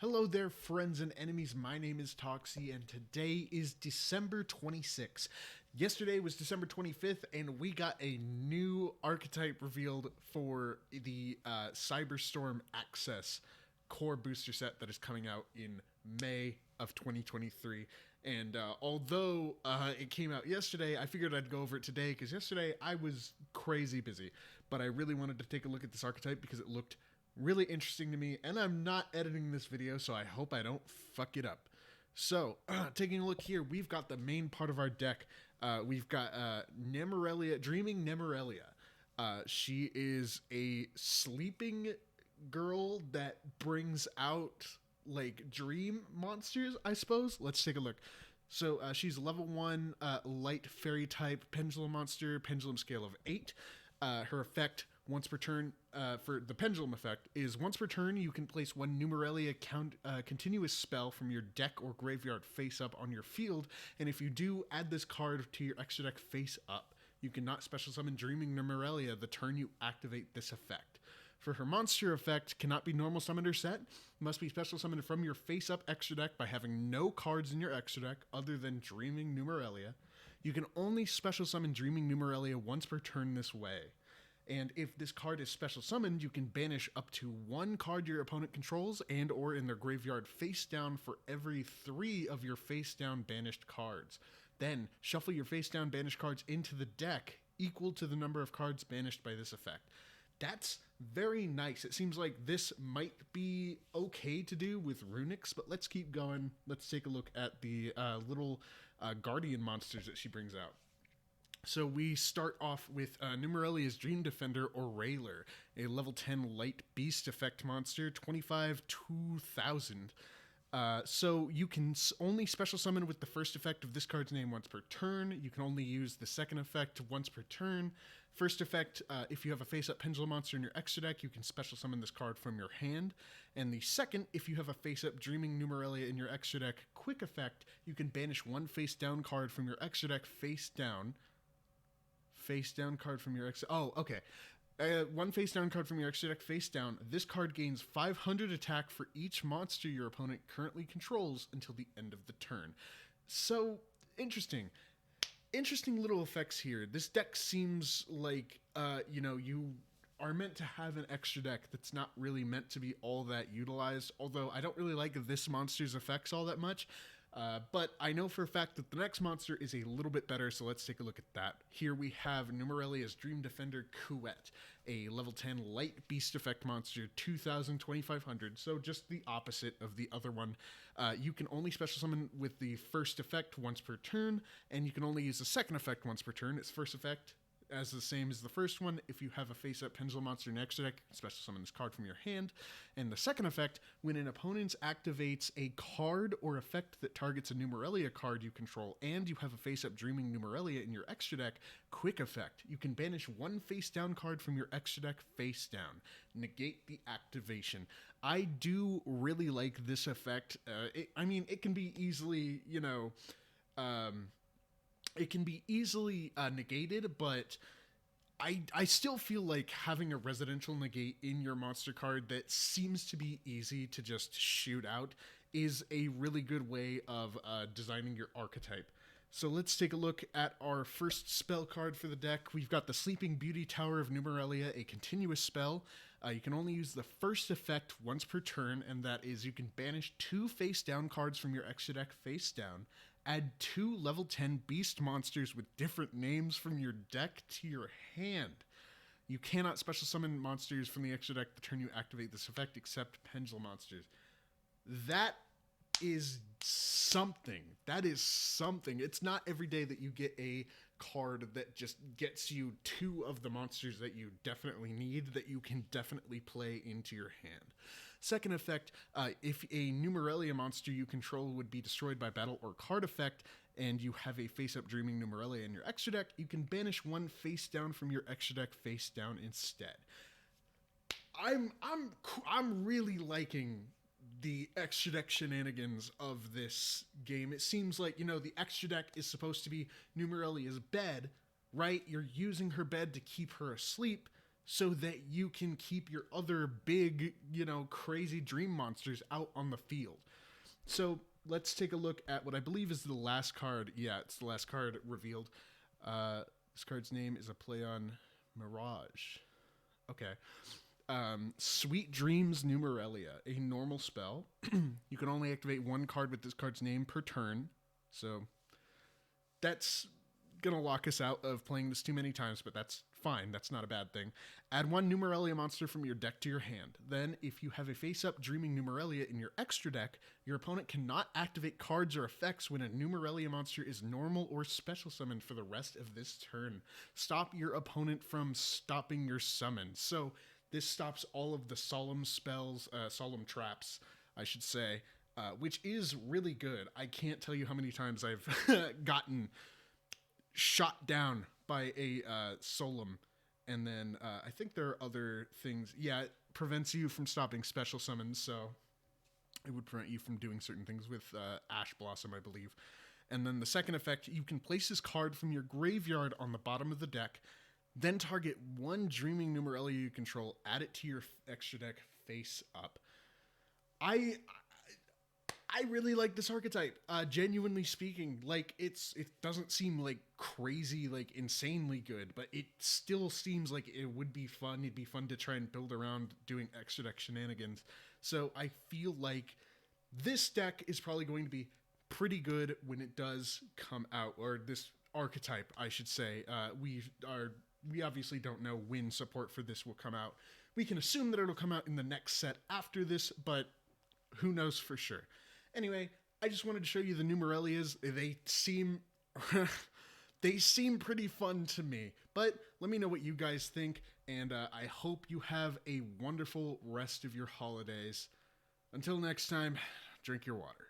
Hello there, friends and enemies. My name is Toxy, and today is December 26th. Yesterday was December 25th, and we got a new archetype revealed for the Cyberstorm Access core booster set that is coming out in May of 2023. And although it came out yesterday, I figured I'd go over it today because yesterday I was crazy busy. But I really wanted to take a look at this archetype because it looked really interesting to me, and I'm not editing this video, so I hope I don't fuck it up. So, taking a look here, we've got the main part of our deck. We've got Nemurelia, Dreaming Nemurelia. She is a sleeping girl that brings out, like, dream monsters, I suppose. Let's take a look. So, she's level 1, light fairy type, pendulum monster, pendulum scale of 8. Her effect once per turn for the pendulum effect is once per turn you can place one Nemurelia continuous spell from your deck or graveyard face up on your field, and if you do, add this card to your extra deck face up. You cannot special summon Dreaming Nemurelia the turn you activate this effect. For her monster effect, cannot be normal summoned or set, must be special summoned from your face up extra deck by having no cards in your extra deck other than Dreaming Nemurelia. You can only special summon Dreaming Nemurelia once per turn this way. And if this card is special summoned, you can banish up to one card your opponent controls and or in their graveyard face down for every 3 of your face down banished cards. Then shuffle your face down banished cards into the deck equal to the number of cards banished by this effect. That's very nice. It seems like this might be okay to do with Runics, but let's keep going. Let's take a look at the little guardian monsters that she brings out. So we start off with Nemerelia's Dream Defender or Railer, a level 10 light beast effect monster, 25 2000. So you can only special summon with the first effect of this card's name once per turn. You can only use the second effect once per turn. First effect, if you have a face-up pendulum monster in your extra deck, you can special summon this card from your hand. And the second, if you have a face-up Dreaming Nemurelia in your extra deck, quick effect, you can banish one face-down card from your extra deck face down. Face down card from your extra. Oh, okay. One face down card from your extra deck face down. This card gains 500 attack for each monster your opponent currently controls until the end of the turn. So interesting. Interesting little effects here. This deck seems like you are meant to have an extra deck that's not really meant to be all that utilized. Although I don't really like this monster's effects all that much. But I know for a fact that the next monster is a little bit better, so let's take a look at that. Here we have Nemerelia's Dream Defender Couette, a level 10 light beast effect monster, 2000, 2500, so just the opposite of the other one. You can only special summon with the first effect once per turn, and you can only use the second effect once per turn. Its first effect as the same as the first one. If you have a face-up pendulum monster in your extra deck, special summon this card from your hand. And the second effect, when an opponent activates a card or effect that targets a Nemurelia card you control, and you have a face-up Dreaming Nemurelia in your extra deck, quick effect, you can banish one face-down card from your extra deck face down. Negate the activation. I do really like this effect. It can be easily, it can be easily negated, but I still feel like having a residential negate in your monster card that seems to be easy to just shoot out is a really good way of designing your archetype. So let's take a look at our first spell card for the deck. We've got the Sleeping Beauty Tower of Nemurelia, a continuous spell. You can only use the first effect once per turn, and that is you can banish 2 face-down cards from your extra deck face down. Add 2 level 10 beast monsters with different names from your deck to your hand. You cannot special summon monsters from the extra deck the turn you activate this effect except pendulum monsters. That is something. That is something. It's not every day that you get a card that just gets you 2 of the monsters that you definitely need, that you can definitely play into your hand. Second effect, if a Nemurelia monster you control would be destroyed by battle or card effect, and you have a face-up Dreaming Nemurelia in your extra deck, you can banish one face down from your extra deck face down instead. I'm really liking the extra deck shenanigans of this game. It seems like, the extra deck is supposed to be Nemerelia's bed, right? You're using her bed to keep her asleep. so that you can keep your other big, crazy dream monsters out on the field. So let's take a look at what I believe is the last card. Yeah, it's the last card revealed. This card's name is a play on Mirage. Okay. Sweet Dreams Nemurelia, a normal spell. You can only activate one card with this card's name per turn. So that's going to lock us out of playing this too many times, but that's fine. That's not a bad thing. Add one Nemurelia monster from your deck to your hand. Then, if you have a face-up Dreaming Nemurelia in your extra deck, your opponent cannot activate cards or effects when a Nemurelia monster is normal or special summoned for the rest of this turn. Stop your opponent from stopping your summon. So, this stops all of the solemn spells, solemn traps, I should say, which is really good. I can't tell you how many times I've gotten shot down by a solemn, and then I think there are other things. Yeah, it prevents you from stopping special summons, so it would prevent you from doing certain things with Ash Blossom, I believe. And then the second effect, you can place this card from your graveyard on the bottom of the deck, then target one Dreaming Nemurelia you control, add it to your extra deck face up. I really like this archetype. Genuinely speaking, like it doesn't seem like crazy, like insanely good, but it still seems like it would be fun. It'd be fun to try and build around doing extra deck shenanigans. So I feel like this deck is probably going to be pretty good when it does come out, or this archetype, I should say. We obviously don't know when support for this will come out. We can assume that it'll come out in the next set after this, but who knows for sure. Anyway, I just wanted to show you the Nemerelias. They seem they seem pretty fun to me. But let me know what you guys think, and I hope you have a wonderful rest of your holidays. Until next time, drink your water.